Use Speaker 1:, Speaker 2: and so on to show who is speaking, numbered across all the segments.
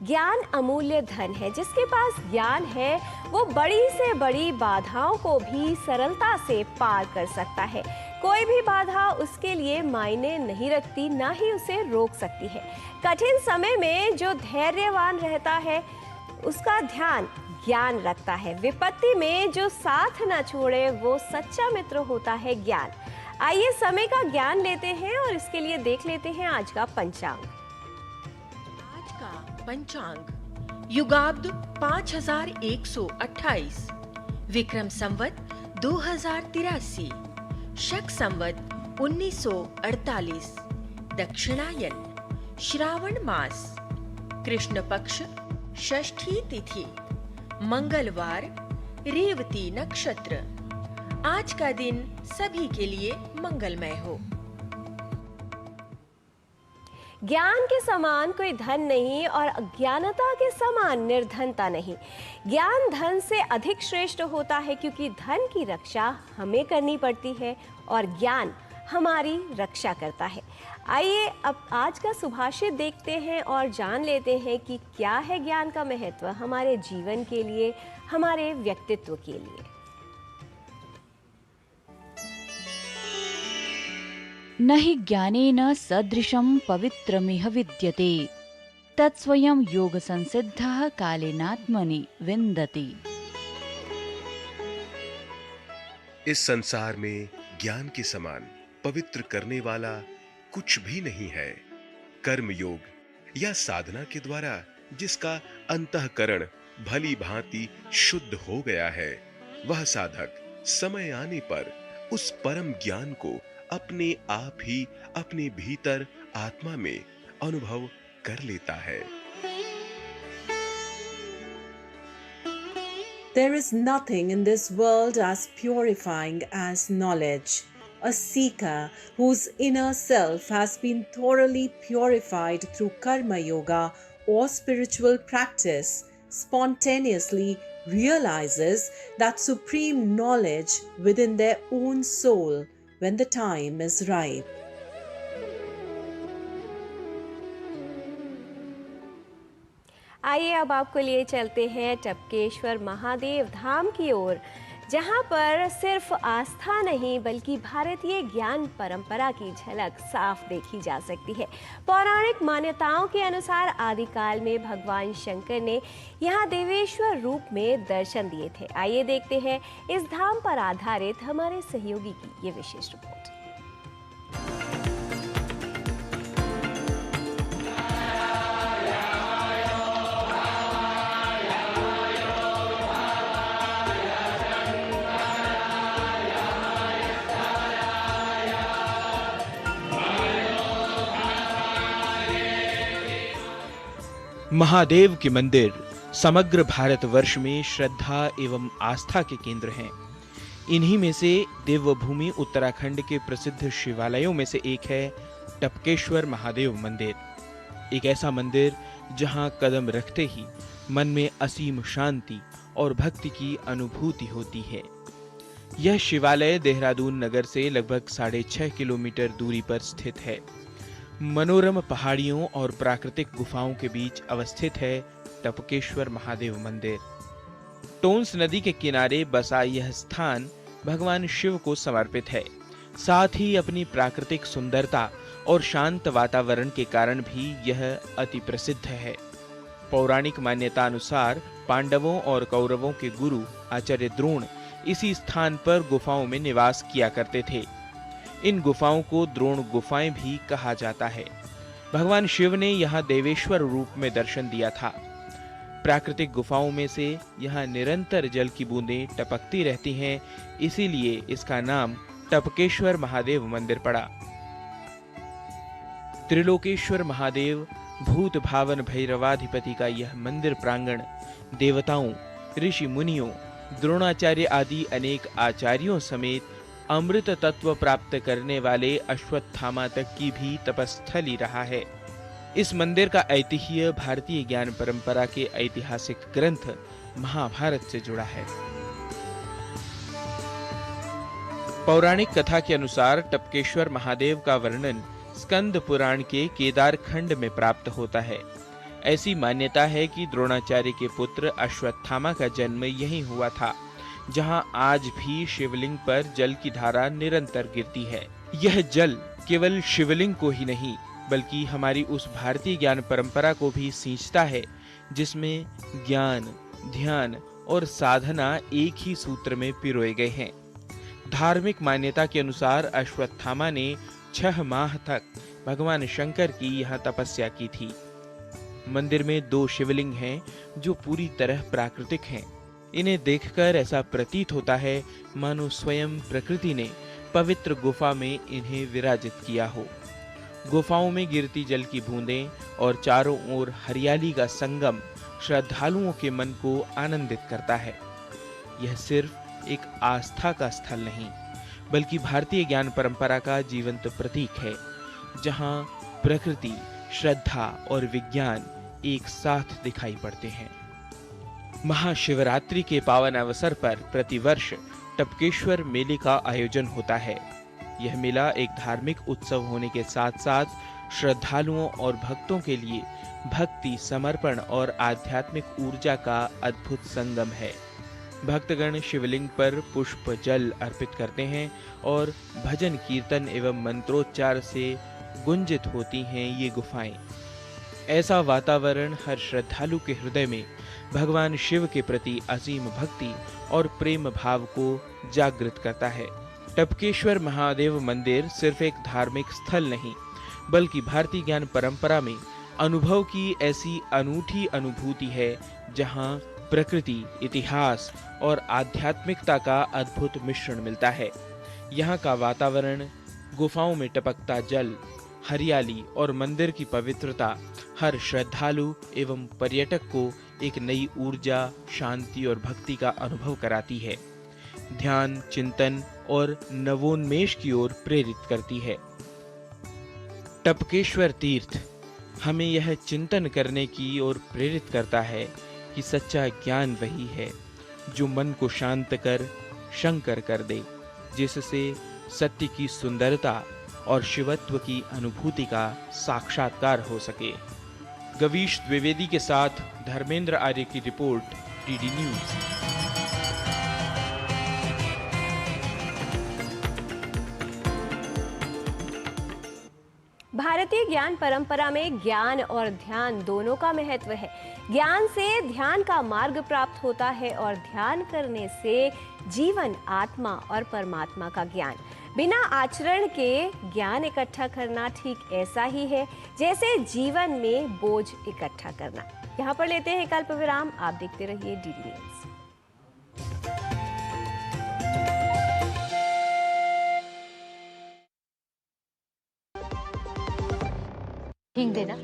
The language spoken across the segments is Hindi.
Speaker 1: ज्ञान अमूल्य धन है। जिसके पास ज्ञान है वो बड़ी से बड़ी बाधाओं को भी सरलता से पार कर सकता है। कोई भी बाधा उसके लिए मायने नहीं रखती, ना ही उसे रोक सकती है। कठिन समय में जो धैर्यवान रहता है उसका ध्यान ज्ञान रखता है। विपत्ति में जो साथ न छोड़े वो सच्चा मित्र होता है ज्ञान। आइए समय का ज्ञान लेते हैं और इसके लिए देख लेते हैं आज का पंचांग।
Speaker 2: आज का पंचांग युगाब्द 5128, विक्रम संवत 2083, शक संवत 1948, दक्षिणायन, श्रावण मास, कृष्ण पक्ष, षष्ठी तिथि, मंगलवार, रेवती नक्षत्र। आज का दिन सभी के लिए मंगलमय हो।
Speaker 1: ज्ञान के समान कोई धन नहीं और अज्ञानता के समान निर्धनता नहीं। ज्ञान धन से अधिक श्रेष्ठ होता है क्योंकि धन की रक्षा हमें करनी पड़ती है और ज्ञान हमारी रक्षा करता है। आइए अब आज का सुभाषित देखते हैं और जान लेते हैं कि क्या है ज्ञान का महत्व हमारे जीवन के लिए, हमारे व्यक्तित्व के लिए।
Speaker 3: न हि ज्ञानेन सदृशं पवित्रमिह विद्यते तत्स्वयं योग संसिद्धः कालेनात्मनि विन्दति।
Speaker 4: इस संसार में ज्ञान के समान पवित्र करने वाला कुछ भी नहीं है। कर्म योग या साधना के द्वारा जिसका अंतःकरण भली भांति शुद्ध हो गया है, वह साधक समय आने पर उस परम ज्ञान को अपने आप ही अपने भीतर आत्मा में अनुभव कर लेता है।
Speaker 5: There is nothing in this world as purifying as knowledge. A seeker whose inner self has been thoroughly purified through karma yoga or spiritual practice spontaneously realizes that supreme knowledge within their own soul when the time is ripe.
Speaker 1: आइए अब आपको लिए चलते हैं टपकेश्वर महादेव धाम की ओर, जहां पर सिर्फ आस्था नहीं बल्कि भारतीय ज्ञान परंपरा की झलक साफ देखी जा सकती है। पौराणिक मान्यताओं के अनुसार आदिकाल में भगवान शंकर ने यहां देवेश्वर रूप में दर्शन दिए थे। आइए देखते हैं इस धाम पर आधारित हमारे सहयोगी की ये विशेष रिपोर्ट।
Speaker 6: महादेव के मंदिर समग्र भारतवर्ष में श्रद्धा एवं आस्था के केंद्र हैं। इन्हीं में से देवभूमि उत्तराखंड के प्रसिद्ध शिवालयों में से एक है टपकेश्वर महादेव मंदिर। एक ऐसा मंदिर जहां कदम रखते ही मन में असीम शांति और भक्ति की अनुभूति होती है। यह शिवालय देहरादून नगर से लगभग 6.5 किलोमीटर दूरी पर स्थित है। मनोरम पहाड़ियों और प्राकृतिक गुफाओं के बीच अवस्थित है टपकेश्वर महादेव मंदिर। टोंस नदी के किनारे बसा यह स्थान भगवान शिव को समर्पित है। साथ ही अपनी प्राकृतिक सुंदरता और शांत वातावरण के कारण भी यह अति प्रसिद्ध है। पौराणिक मान्यता अनुसार पांडवों और कौरवों के गुरु आचार्य द्रोण इसी स्थान पर गुफाओं में निवास किया करते थे। इन गुफाओं को द्रोण गुफाएं भी कहा जाता है। भगवान शिव ने यहाँ देवेश्वर रूप में दर्शन दिया था। प्राकृतिक गुफाओं में से यहाँ निरंतर जल की बूंदें टपकती रहती हैं, इसीलिए इसका नाम टपकेश्वर महादेव मंदिर पड़ा। त्रिलोकेश्वर महादेव भूत भावन भैरवाधिपति का यह मंदिर प्रांगण देवताओं, ऋषि मुनियों, द्रोणाचार्य आदि अनेक आचार्यों समेत अमृत तत्व प्राप्त करने वाले अश्वत्थामा तक की भी तपस्थली रहा है। इस मंदिर का ऐतिह्य भारतीय ज्ञान परंपरा के ऐतिहासिक ग्रंथ महाभारत से जुड़ा है। पौराणिक कथा के अनुसार टपकेश्वर महादेव का वर्णन स्कंद पुराण के केदार खंड में प्राप्त होता है। ऐसी मान्यता है कि द्रोणाचार्य के पुत्र अश्वत्थामा का जन्म यहीं हुआ था, जहां आज भी शिवलिंग पर जल की धारा निरंतर गिरती है। यह जल केवल शिवलिंग को ही नहीं बल्कि हमारी उस भारतीय ज्ञान परंपरा को भी सींचता है, जिसमें ज्ञान, ध्यान और साधना एक ही सूत्र में पिरोए गए हैं। धार्मिक मान्यता के अनुसार अश्वत्थामा ने 6 माह तक भगवान शंकर की यहाँ तपस्या की थी। मंदिर में 2 शिवलिंग हैं जो पूरी तरह प्राकृतिक हैं। इन्हें देखकर ऐसा प्रतीत होता है मानो स्वयं प्रकृति ने पवित्र गुफा में इन्हें विराजित किया हो। गुफाओं में गिरती जल की बूंदें और चारों ओर हरियाली का संगम श्रद्धालुओं के मन को आनंदित करता है। यह सिर्फ एक आस्था का स्थल नहीं बल्कि भारतीय ज्ञान परंपरा का जीवंत प्रतीक है, जहां प्रकृति, श्रद्धा और विज्ञान एक साथ दिखाई पड़ते हैं। महाशिवरात्रि के पावन अवसर पर प्रतिवर्ष टपकेश्वर मेले का आयोजन होता है। यह मेला एक धार्मिक उत्सव होने के साथ साथ श्रद्धालुओं और भक्तों के लिए भक्ति, समर्पण और आध्यात्मिक ऊर्जा का अद्भुत संगम है। भक्तगण शिवलिंग पर पुष्प जल अर्पित करते हैं और भजन, कीर्तन एवं मंत्रोच्चार से गुंजित होती हैं ये गुफाएं। ऐसा वातावरण हर श्रद्धालु के हृदय में भगवान शिव के प्रति असीम भक्ति और प्रेम भाव को जागृत करता है। टपकेश्वर महादेव मंदिर सिर्फ एक धार्मिक स्थल नहीं बल्कि भारतीय ज्ञान परंपरा में अनुभव की ऐसी अनूठी अनुभूति है, जहां प्रकृति, इतिहास और आध्यात्मिकता का अद्भुत मिश्रण मिलता है। यहाँ का वातावरण, गुफाओं में टपकता जल, हरियाली और मंदिर की पवित्रता हर श्रद्धालु एवं पर्यटक को एक नई ऊर्जा, शांति और भक्ति का अनुभव कराती है, ध्यान, चिंतन और नवोन्मेष की ओर प्रेरित करती है। टपकेश्वर तीर्थ हमें यह चिंतन करने की ओर प्रेरित करता है कि सच्चा ज्ञान वही है जो मन को शांत कर शंकर कर दे, जिससे सत्य की सुंदरता और शिवत्व की अनुभूति का साक्षात्कार हो सके। गवीश द्विवेदी के साथ धर्मेंद्र आर्य की रिपोर्ट, डीडी न्यूज।
Speaker 1: भारतीय ज्ञान परंपरा में ज्ञान और ध्यान दोनों का महत्व है। ज्ञान से ध्यान का मार्ग प्राप्त होता है और ध्यान करने से जीवन, आत्मा और परमात्मा का ज्ञान। बिना आचरण के ज्ञान इकट्ठा करना ठीक ऐसा ही है जैसे जीवन में बोझ इकट्ठा करना। यहाँ पर लेते हैं कल्प विराम। आप देखते रहिए डीडी न्यूज।
Speaker 7: हिंग देना,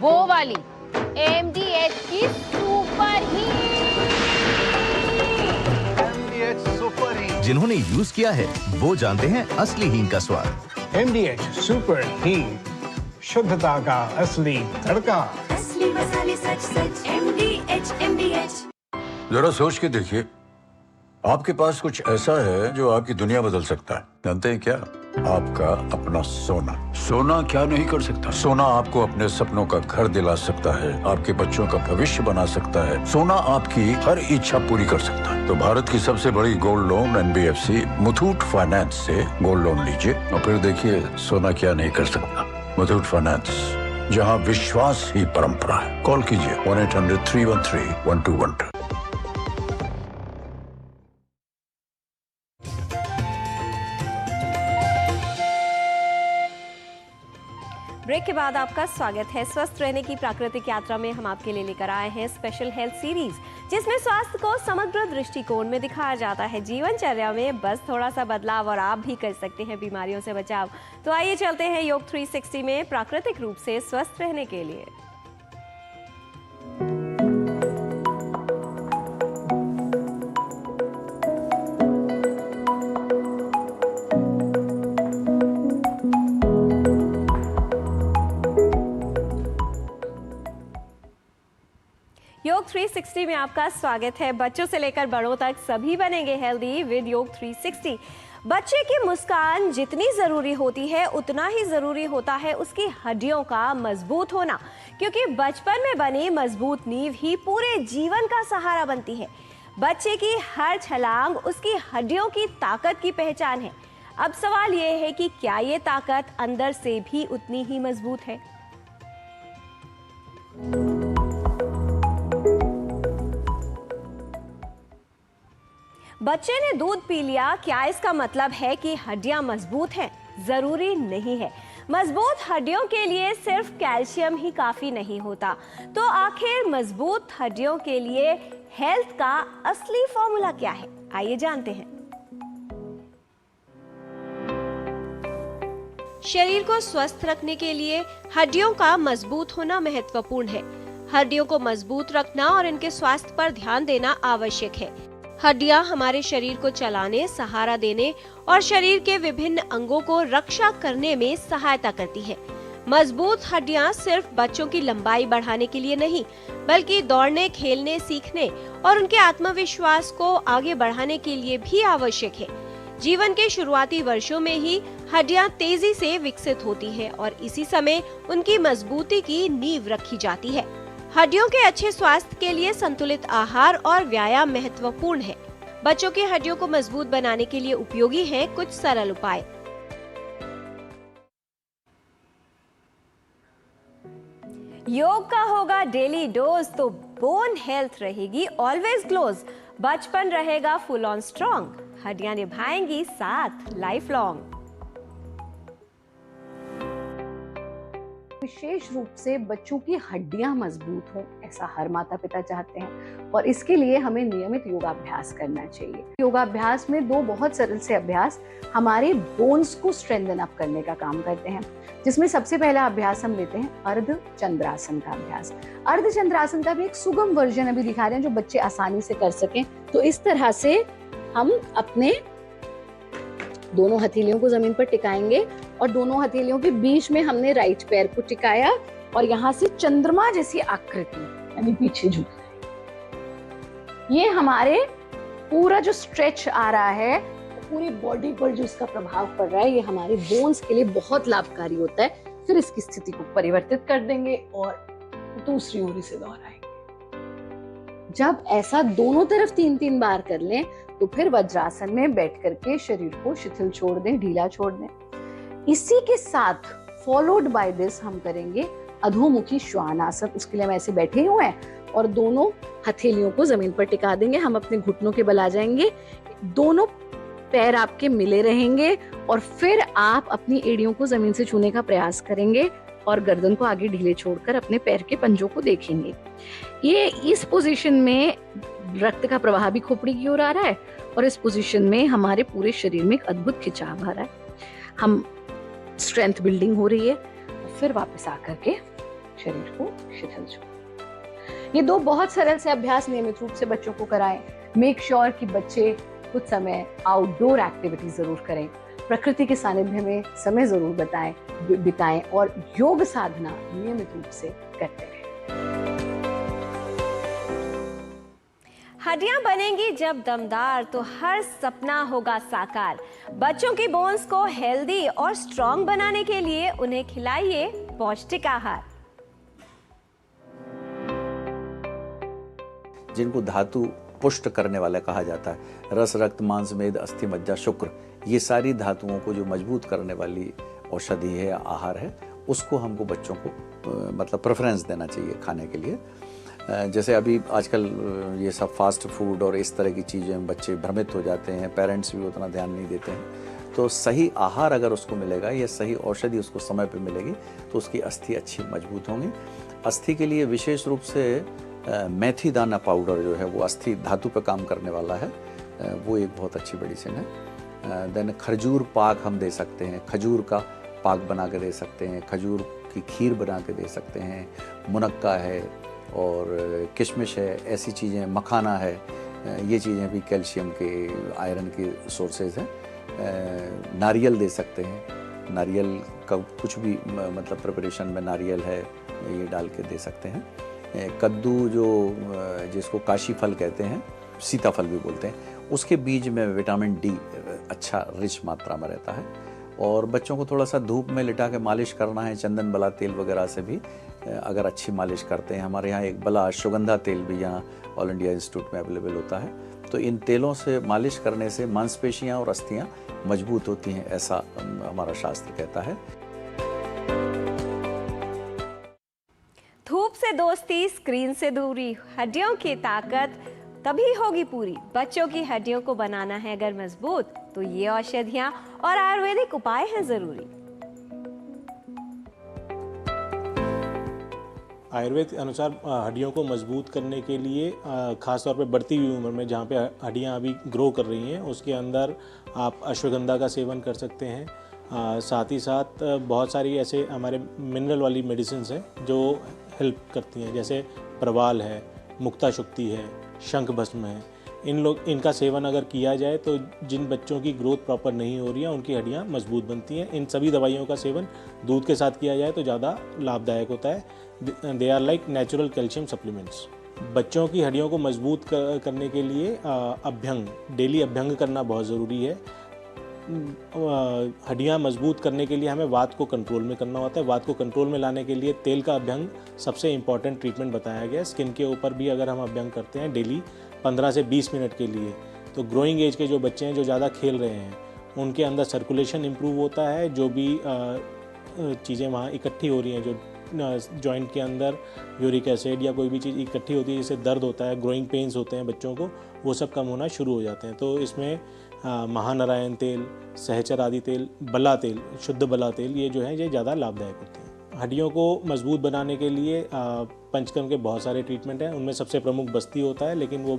Speaker 7: वो वाली MDH की सुपर हीट।
Speaker 8: जिन्होंने यूज किया है वो जानते हैं असली हींग का स्वाद।
Speaker 9: MDH सुपर हीट, शुद्धता का असली तड़का।
Speaker 10: असली मसाले सच सच MDH।
Speaker 11: जरा सोच के देखिए, आपके पास कुछ ऐसा है जो आपकी दुनिया बदल सकता है। जानते हैं क्या? आपका अपना सोना। सोना क्या नहीं कर सकता? सोना आपको अपने सपनों का घर दिला सकता है, आपके बच्चों का भविष्य बना सकता है, सोना आपकी हर इच्छा पूरी कर सकता है। तो भारत की सबसे बड़ी gold loan NBFC Muthoot finance से गोल्ड लोन लीजिए और फिर देखिए सोना क्या नहीं कर सकता। मुथूट फाइनेंस, जहां विश्वास ही परंपरा है। कॉल कीजिए 1-800-313-1212।
Speaker 1: ब्रेक के बाद आपका स्वागत है। स्वस्थ रहने की प्राकृतिक यात्रा में हम आपके लिए लेकर आए हैं स्पेशल हेल्थ सीरीज, जिसमें स्वास्थ्य को समग्र दृष्टिकोण में दिखाया जाता है। जीवनचर्या में बस थोड़ा सा बदलाव और आप भी कर सकते हैं बीमारियों से बचाव। तो आइए चलते हैं योग 360 में प्राकृतिक रूप से स्वस्थ रहने के लिए। योग 360 में आपका स्वागत है। बच्चों से लेकर बड़ों तक सभी बनेंगे हेल्दी विद योग 360। बच्चे की मुस्कान जितनी ज़रूरी होती है उतना ही ज़रूरी होता है उसकी हड्डियों का मजबूत होना, क्योंकि बचपन में बनी मजबूत नींव ही पूरे जीवन का सहारा बनती है। बच्चे की हर छलांग उसकी हड्डियों की ताकत की पहचान है। अब सवाल ये है कि क्या ये ताकत अंदर से भी उतनी ही मजबूत है? बच्चे ने दूध पी लिया, क्या इसका मतलब है कि हड्डियां मजबूत हैं? जरूरी नहीं है। मजबूत हड्डियों के लिए सिर्फ कैल्शियम ही काफी नहीं होता। तो आखिर मजबूत हड्डियों के लिए हेल्थ का असली फॉर्मूला क्या है? आइए जानते हैं। शरीर को स्वस्थ रखने के लिए हड्डियों का मजबूत होना महत्वपूर्ण है। हड्डियों को मजबूत रखना और इनके स्वास्थ्य पर ध्यान देना आवश्यक है। हड्डियां हमारे शरीर को चलाने, सहारा देने और शरीर के विभिन्न अंगों को रक्षा करने में सहायता करती है। मजबूत हड्डियां सिर्फ बच्चों की लंबाई बढ़ाने के लिए नहीं, बल्कि दौड़ने, खेलने, सीखने और उनके आत्मविश्वास को आगे बढ़ाने के लिए भी आवश्यक है। जीवन के शुरुआती वर्षों में ही हड्डियां तेजी से विकसित होती हैं और इसी समय उनकी मजबूती की नींव रखी जाती है। हड्डियों के अच्छे स्वास्थ्य के लिए संतुलित आहार और व्यायाम महत्वपूर्ण है। बच्चों की हड्डियों को मजबूत बनाने के लिए उपयोगी हैं कुछ सरल उपाय। योग का होगा डेली डोज तो बोन हेल्थ रहेगी ऑलवेज क्लोज। बचपन रहेगा फुल ऑन स्ट्रॉन्ग, हड्डियां निभाएंगी साथ लाइफ लॉन्ग।
Speaker 12: विशेष रूप से बच्चों की हड्डियां मजबूत हों, ऐसा हर माता पिता चाहते हैं और इसके लिए हमें नियमित योगाभ्यास करना चाहिए। योगाभ्यास में दो बहुत सरल से अभ्यास हमारे बोन्स को स्ट्रेंथन अप करने का काम करते हैं, जिसमें सबसे पहला अभ्यास हम लेते हैं अर्ध चंद्रासन का अभ्यास। अर्ध चंद्रासन का भी एक सुगम वर्जन अभी दिखा रहे हैं जो बच्चे आसानी से कर सकें। तो इस तरह से हम अपने दोनों हथेलियों को जमीन पर टिकाएंगे और दोनों हथेलियों के बीच में हमने राइट पैर को टिकाया और यहाँ से चंद्रमा जैसी आकृति यानी पीछे झुक। ये हमारे पूरा जो स्ट्रेच आ रहा है, पूरी बॉडी पर जो इसका प्रभाव पड़ रहा है, ये हमारे बोन्स के लिए बहुत लाभकारी होता है। फिर इसकी स्थिति को परिवर्तित कर देंगे और दूसरी ओर इसे दोहराएंगे। जब ऐसा दोनों तरफ 3-3 बार कर लें तो फिर वज्रासन में बैठ करके शरीर को शिथिल छोड़ दें, ढीला छोड़ दें। इसी के साथ फॉलोड बाय दिस हम करेंगे अधोमुखी श्वान आसन। उसके लिए हम ऐसे बैठे हुए हैं और दोनों हथेलियों को जमीन पर टिका देंगे। हम अपने घुटनों के बल आ जाएंगे, दोनों पैर आपके मिले रहेंगे और फिर आप अपनी एड़ियों को जमीन से छूने का प्रयास करेंगे और गर्दन को आगे ढीले छोड़कर अपने पैर के पंजों को देखेंगे। ये इस पोजीशन में रक्त का प्रवाह भी खोपड़ी की ओर आ रहा है और इस पोजीशन में हमारे पूरे शरीर में एक अद्भुत खिंचाव आ रहा है। हम स्ट्रेंथ बिल्डिंग हो रही है और फिर वापस आकर के शरीर को शिथिल छोड़। ये दो बहुत सरल से अभ्यास नियमित रूप से बच्चों को कराएं। मेक श्योर कि बच्चे कुछ समय आउटडोर एक्टिविटी जरूर करें, प्रकृति के सानिध्य में समय जरूर बिताएं और योग साधना नियमित रूप से करते रहें।
Speaker 1: हड्डियां बनेंगी जब दमदार तो हर सपना होगा साकार। बच्चों की बोन्स को हेल्दी और स्ट्रॉन्ग बनाने के लिए उन्हें खिलाइए पौष्टिक आहार।
Speaker 11: जिनको धातु पुष्ट करने वाला कहा जाता है, रस, रक्त, मांस, मेद, अस्थि, मज्जा, शुक्र, ये सारी धातुओं को जो मजबूत करने वाली औषधि है, आहार है, उसको हमको बच्चों को मतलब प्रेफरेंस देना चाहिए खाने के लिए। जैसे अभी आजकल ये सब फास्ट फूड और इस तरह की चीज़ें बच्चे भ्रमित हो जाते हैं, पेरेंट्स भी उतना ध्यान नहीं देते हैं। तो सही आहार अगर उसको मिलेगा या सही औषधि उसको समय पे मिलेगी तो उसकी अस्थि अच्छी मजबूत होंगी। अस्थि के लिए विशेष रूप से मेथी दाना पाउडर जो है वो अस्थि धातु पे काम करने वाला है, वो एक बहुत अच्छी मेडिसिन है। देन खजूर पाक हम दे सकते हैं, खजूर का पाक बना के दे सकते हैं, खजूर की खीर बना के दे सकते हैं, मुनक्का है और किशमिश है, ऐसी चीज़ें, मखाना है, ये चीज़ें भी कैल्शियम के, आयरन के सोर्सेज हैं। नारियल दे सकते हैं, नारियल का कुछ भी मतलब प्रिपरेशन में नारियल है ये डाल के दे सकते हैं। कद्दू जो जिसको काशी फल कहते हैं, सीताफल भी बोलते हैं, उसके बीज में विटामिन डी
Speaker 13: अच्छा रिच मात्रा में रहता है। और बच्चों को थोड़ा सा धूप में लिटा के मालिश करना है, चंदन बला तेल वगैरह से भी अगर अच्छी मालिश करते हैं। हमारे यहाँ एक बला अश्वगंधा तेल भी यहाँ ऑल इंडिया इंस्टीट्यूट में अवेलेबल होता है। तो इन तेलों से मालिश करने से मांसपेशियाँ और अस्थियाँ मजबूत होती हैं, ऐसा हमारा शास्त्र कहता है।
Speaker 1: धूप से दोस्ती, स्क्रीन से दूरी, हड्डियों की ताकत तभी होगी पूरी। बच्चों की हड्डियों को बनाना है अगर मजबूत, तो ये औषधियां और आयुर्वेदिक उपाय हैं जरूरी।
Speaker 14: आयुर्वेद के अनुसार हड्डियों को मजबूत करने के लिए ख़ासतौर पे बढ़ती हुई उम्र में जहाँ पे हड्डियाँ अभी ग्रो कर रही हैं, उसके अंदर आप अश्वगंधा का सेवन कर सकते हैं। साथ ही साथ बहुत सारी ऐसे हमारे मिनरल वाली मेडिसिन हैं जो हेल्प करती हैं, जैसे प्रवाल है, मुक्ता शुक्ति है, शंख भस्म है। इनका सेवन अगर किया जाए तो जिन बच्चों की ग्रोथ प्रॉपर नहीं हो रही है उनकी हड्डियाँ मजबूत बनती हैं। इन सभी दवाइयों का सेवन दूध के साथ किया जाए तो ज़्यादा लाभदायक होता है। They are like natural calcium supplements. बच्चों की हड्डियों को मजबूत करने के लिए अभ्यंग, डेली अभ्यंग करना बहुत ज़रूरी है। हड्डियाँ मजबूत करने के लिए हमें वात को कंट्रोल में करना होता है। वात को कंट्रोल में लाने के लिए तेल का अभ्यंग सबसे इम्पॉर्टेंट ट्रीटमेंट बताया गया है। स्किन के ऊपर भी अगर हम अभ्यंग करते हैं डेली 15 से 20 मिनट के लिए, तो ग्रोइंग एज के जो बच्चे हैं जो ज़्यादा खेल रहे हैं उनके अंदर सर्कुलेशन इम्प्रूव होता है। जो भी चीज़ें वहाँ इकट्ठी हो रही हैं, जो जॉइंट के अंदर यूरिक एसिड या कोई भी चीज़ इकट्ठी होती है जिससे दर्द होता है, ग्रोइंग पेन्स होते हैं बच्चों को, वो सब कम होना शुरू हो जाते हैं। तो इसमें महानारायण तेल, सहचर आदि तेल, बला तेल, शुद्ध बला तेल, ये जो है ये ज़्यादा लाभदायक होते हैं। हड्डियों को मजबूत बनाने के लिए पंचकर्म के बहुत सारे ट्रीटमेंट हैं। उनमें सबसे प्रमुख बस्ती होता है, लेकिन वो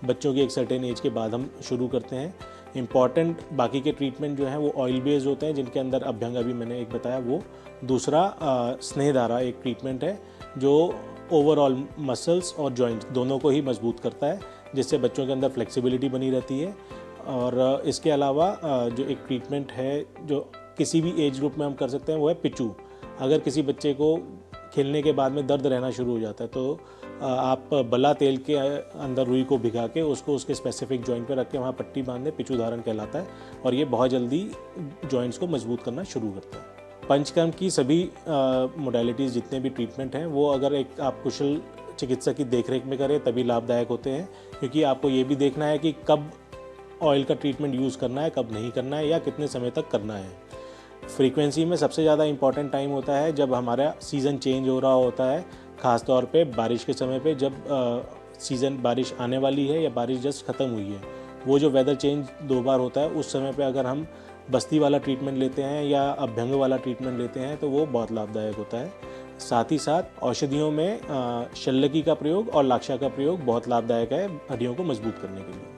Speaker 14: बच्चों की एक सर्टेन एज के बाद हम शुरू करते हैं। इम्पॉर्टेंट बाकी के ट्रीटमेंट जो हैं वो ऑयल बेस्ड होते हैं, जिनके अंदर अभ्यंग अभी मैंने एक बताया वो। दूसरा स्नेहधारा एक ट्रीटमेंट है जो ओवरऑल मसल्स और जॉइंट्स दोनों को ही मजबूत करता है, जिससे बच्चों के अंदर फ्लेक्सिबिलिटी बनी रहती है। और इसके अलावा जो एक ट्रीटमेंट है जो किसी भी एज ग्रुप में हम कर सकते हैं वो है पिचू। अगर किसी बच्चे को खेलने के बाद में दर्द रहना शुरू हो जाता है तो आप बला तेल के अंदर रुई को भिगा के उसको उसके स्पेसिफिक जॉइंट पे रख के वहाँ पट्टी बांध दें, पिचू धारण कहलाता है, और ये बहुत जल्दी जॉइंट्स को मजबूत करना शुरू करता है। पंचकर्म की सभी मोडालिटीज़ जितने भी ट्रीटमेंट हैं वो अगर एक आप कुशल चिकित्सक की देखरेख में करें तभी लाभदायक होते हैं, क्योंकि आपको ये भी देखना है कि कब ऑयल का ट्रीटमेंट यूज़ करना है, कब नहीं करना है, या कितने समय तक करना है। फ्रीक्वेंसी में सबसे ज़्यादा इम्पॉर्टेंट टाइम होता है जब हमारा सीज़न चेंज हो रहा होता है, ख़ास तौर पे बारिश के समय पे, जब सीज़न बारिश आने वाली है या बारिश जस्ट ख़त्म हुई है। वो जो वेदर चेंज 2 बार होता है, उस समय पे अगर हम बस्ती वाला ट्रीटमेंट लेते हैं या अभ्यंग वाला ट्रीटमेंट लेते हैं तो वो बहुत लाभदायक होता है। साथ ही साथ औषधियों में शल्यकी का प्रयोग और लाक्षा का प्रयोग बहुत लाभदायक है हड्डियों को मजबूत करने के लिए।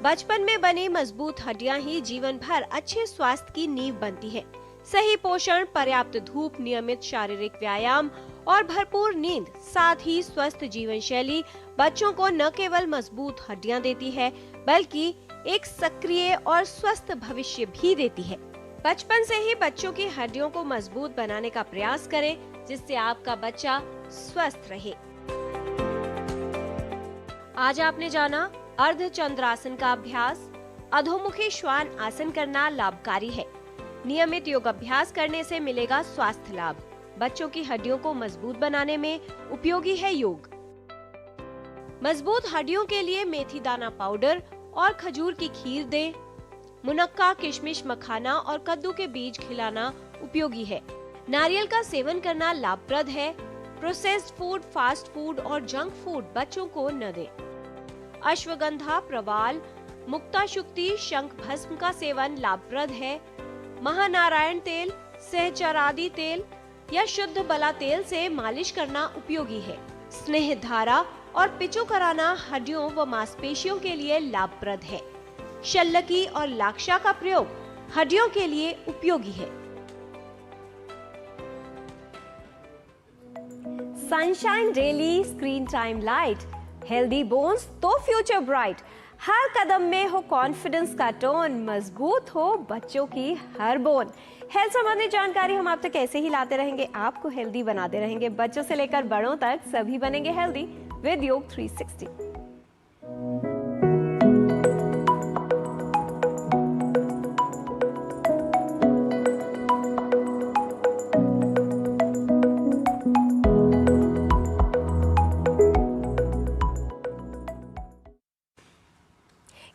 Speaker 1: बचपन में बनी मजबूत हड्डियां ही जीवन भर अच्छे स्वास्थ्य की नींव बनती है। सही पोषण, पर्याप्त धूप, नियमित शारीरिक व्यायाम और भरपूर नींद, साथ ही स्वस्थ जीवन शैली बच्चों को न केवल मजबूत हड्डियां देती है बल्कि एक सक्रिय और स्वस्थ भविष्य भी देती है। बचपन से ही बच्चों की हड्डियों को मजबूत बनाने का प्रयास करें, जिससे आपका बच्चा स्वस्थ रहे। आज आपने जाना अर्ध चंद्रासन का अभ्यास। अधोमुखी श्वान आसन करना लाभकारी है। नियमित योग अभ्यास करने से मिलेगा स्वास्थ्य लाभ। बच्चों की हड्डियों को मजबूत बनाने में उपयोगी है योग। मजबूत हड्डियों के लिए मेथी दाना पाउडर और खजूर की खीर दें। मुनक्का, किशमिश, मखाना और कद्दू के बीज खिलाना उपयोगी है। नारियल का सेवन करना लाभप्रद है। प्रोसेस्ड फूड, फास्ट फूड और जंक फूड बच्चों को न दें। अश्वगंधा, प्रवाल, मुक्ता शुक्ति, शंख भस्म का सेवन लाभप्रद है। महानारायण तेल, सहचर आदि तेल या शुद्ध बला तेल से मालिश करना उपयोगी है। स्नेह धारा और पिचू कराना हड्डियों व मांसपेशियों के लिए लाभप्रद है। शल्यकी और लाक्षा का प्रयोग हड्डियों के लिए उपयोगी है। Sunshine daily, screen time light, healthy bones तो फ्यूचर ब्राइट। हर कदम में हो कॉन्फिडेंस का टोन, मजबूत हो बच्चों की हर बोन। हेल्थ संबंधी जानकारी हम आप तक ऐसे ही लाते रहेंगे, आपको हेल्दी बनाते रहेंगे। बच्चों से लेकर बड़ों तक सभी बनेंगे हेल्दी विद योग 360।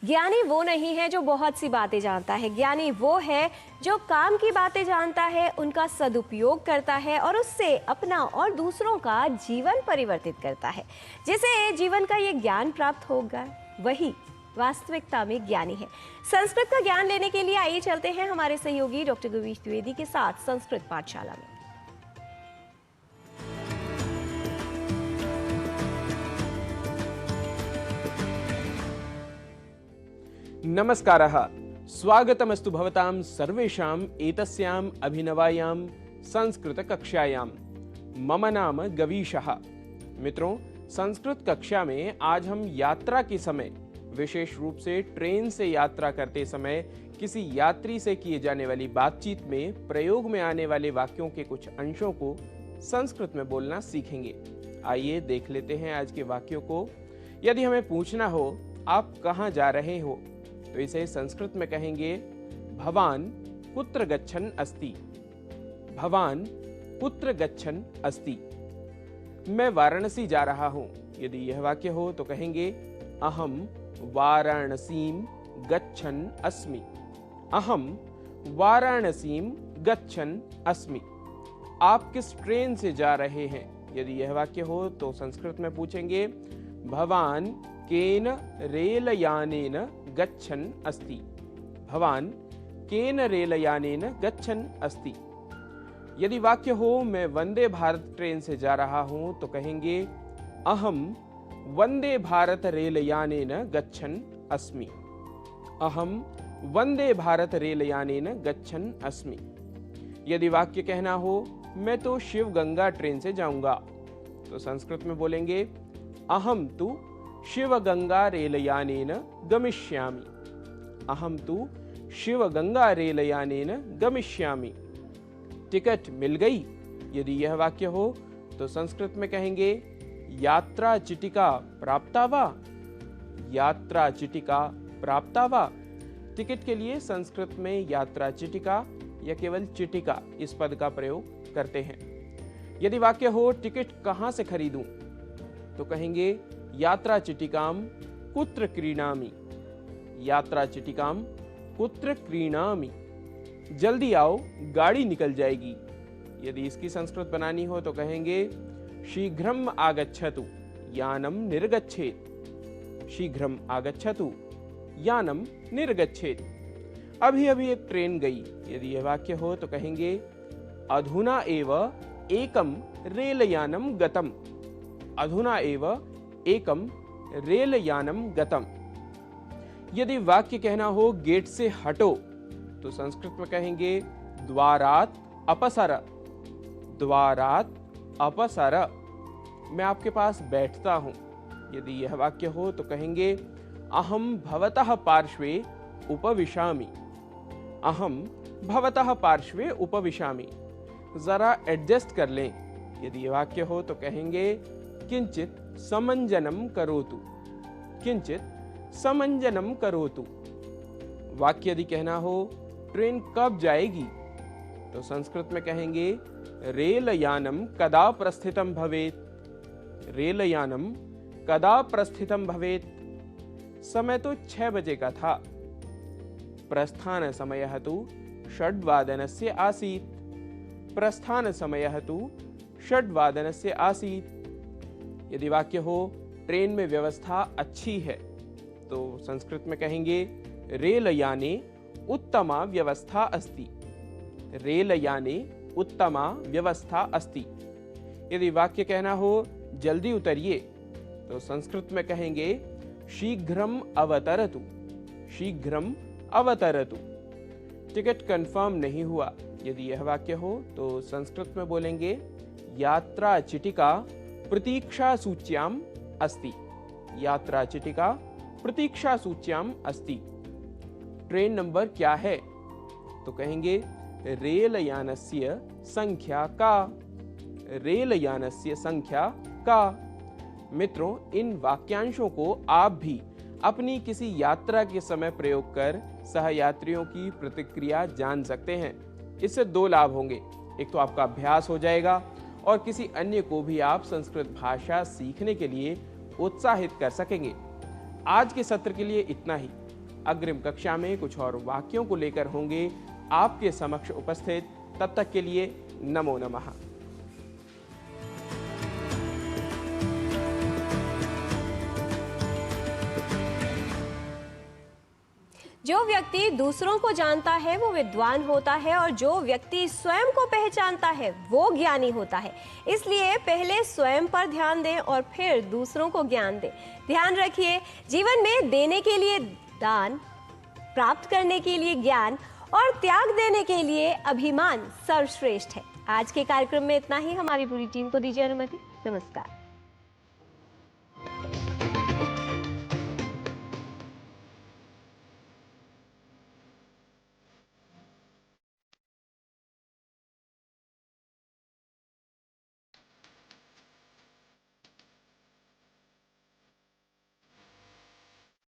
Speaker 1: ज्ञानी वो नहीं है जो बहुत सी बातें जानता है, ज्ञानी वो है जो काम की बातें जानता है, उनका सदुपयोग करता है और उससे अपना और दूसरों का जीवन परिवर्तित करता है। जिसे जीवन का ये ज्ञान प्राप्त होगा वही वास्तविकता में ज्ञानी है। संस्कृत का ज्ञान लेने के लिए आइए चलते हैं हमारे सहयोगी डॉक्टर गुरवीश द्विवेदी के साथ संस्कृत पाठशाला में।
Speaker 6: नमस्कारः, स्वागतमस्तु भवतां सर्वेषाम् एतस्याम् अभिनवायां संस्कृत कक्षायां। मम नाम गवीशः। मित्रों, संस्कृत कक्षा में आज हम यात्रा के समय, विशेष रूप से ट्रेन से यात्रा करते समय किसी यात्री से किए जाने वाली बातचीत में प्रयोग में आने वाले वाक्यों के कुछ अंशों को संस्कृत में बोलना सीखेंगे। आइए देख लेते हैं आज के वाक्यों को। यदि हमें पूछना हो आप कहाँ जा रहे हो, तो इसे संस्कृत में कहेंगे भवान कुत्र गच्छन् अस्ति। भवान कुत्र गच्छन् अस्ति। मैं वाराणसी जा रहा हूं। यदि यह वाक्य हो तो कहेंगे अहम वाराणसीं गच्छन् अस्मि। अहम वाराणसीं गच्छन् अस्मि। आप किस ट्रेन से जा रहे हैं? यदि यह वाक्य हो तो संस्कृत में पूछेंगे भवान केन रेलयानेन गच्छन् अस्ति। भवान केन रेलयानेन गच्छन् अस्ति। यदि वाक्य हो मैं वंदे भारत ट्रेन से जा रहा हूं तो कहेंगे अहम वंदे भारत रेलयानेन गच्छन् अस्मि। अहम वंदे भारत रेलयानेन गच्छन् अस्मि। यदि वाक्य कहना हो मैं तो शिव गंगा ट्रेन से जाऊंगा, तो संस्कृत में बोलेंगे अहम तु शिव गंगा रेलयानेन गमिष्यामि। अहम तु शिव गंगा रेलयानेन गमिष्यामि। टिकट मिल गई? यदि यह वाक्य हो तो संस्कृत में कहेंगे यात्रा चिटिका प्राप्ता वा। यात्रा चिटिका प्राप्ता वा। टिकट के लिए संस्कृत में यात्रा चिटिका या केवल चिटिका इस पद का प्रयोग करते हैं। यदि वाक्य हो टिकट कहां से खरीदूं, तो कहेंगे यात्रा चिटिकाम कुत्र क्रीणामि। यात्रा चिटिकाम कुत्र क्रीणामि। जल्दी आओ, गाड़ी निकल जाएगी। यदि इसकी संस्कृत बनानी हो तो कहेंगे शीघ्रम आगच्छतु यानम निर्गच्छेत। शीघ्रम आगच्छतु यानम निर्गच्छेत। अभी अभी एक ट्रेन गई। यदि यह वाक्य हो तो कहेंगे अधुना एव एकम रेलयानम गतम। अधुना एव एकम रेलयानम गतम। यदि वाक्य कहना हो गेट से हटो, तो संस्कृत में कहेंगे द्वारात् अपसर। द्वारात् अपसर। मैं आपके पास बैठता हूं। यदि यह वाक्य हो तो कहेंगे अहम भवतः पार्श्वे उपविशामि। अहम भवतः पार्श्वे उपविशामि। जरा एडजस्ट कर लें। यदि यह वाक्य हो तो कहेंगे किंचित समंजनम करोतु। किंचित समंजनम करोतु। वाक्य यदि कहना हो ट्रेन कब जाएगी, तो संस्कृत में कहेंगे रेलयानम कदा प्रस्थितम भवेत्। रेलयानम कदा प्रस्थितम भवेत्। समय तो 6 बजे का था। प्रस्थान समयः तु 6:00 आसीत्। प्रस्थान समयः तु 6:00 आसीत्। यदि वाक्य हो ट्रेन में व्यवस्था अच्छी है, तो संस्कृत में कहेंगे रेलयाने उत्तमा व्यवस्था अस्ति। रेलयाने उत्तमा व्यवस्था अस्ति। यदि वाक्य कहना हो जल्दी उतरिए, तो संस्कृत में कहेंगे शीघ्रम अवतरतु। शीघ्रम अवतरतु। टिकट कंफर्म नहीं हुआ। यदि यह वाक्य हो तो संस्कृत में बोलेंगे यात्रा चिटिका प्रतीक्षा सूच्याम अस्ति। यात्रा चिटिका प्रतीक्षा सूच्याम अस्ति। ट्रेन नंबर क्या है, तो कहेंगे रेलयानस्य संख्या का। रेलयानस्य संख्या का। मित्रों, इन वाक्यांशों को आप भी अपनी किसी यात्रा के समय प्रयोग कर सहयात्रियों की प्रतिक्रिया जान सकते हैं। इससे 2 लाभ होंगे। एक तो आपका अभ्यास हो जाएगा और किसी अन्य को भी आप संस्कृत भाषा सीखने के लिए उत्साहित कर सकेंगे। आज के सत्र के लिए इतना ही। अग्रिम कक्षा में कुछ और वाक्यों को लेकर होंगे आपके समक्ष उपस्थित। तब तक के लिए नमो नमः।
Speaker 1: जो व्यक्ति दूसरों को जानता है वो विद्वान होता है और जो व्यक्ति स्वयं को पहचानता है वो ज्ञानी होता है। इसलिए पहले स्वयं पर ध्यान दें और फिर दूसरों को ज्ञान दें। ध्यान रखिए, जीवन में देने के लिए दान, प्राप्त करने के लिए ज्ञान और त्याग देने के लिए अभिमान सर्वश्रेष्ठ है। आज के कार्यक्रम में इतना ही। हमारी पूरी टीम को दीजिए अनुमति। नमस्कार।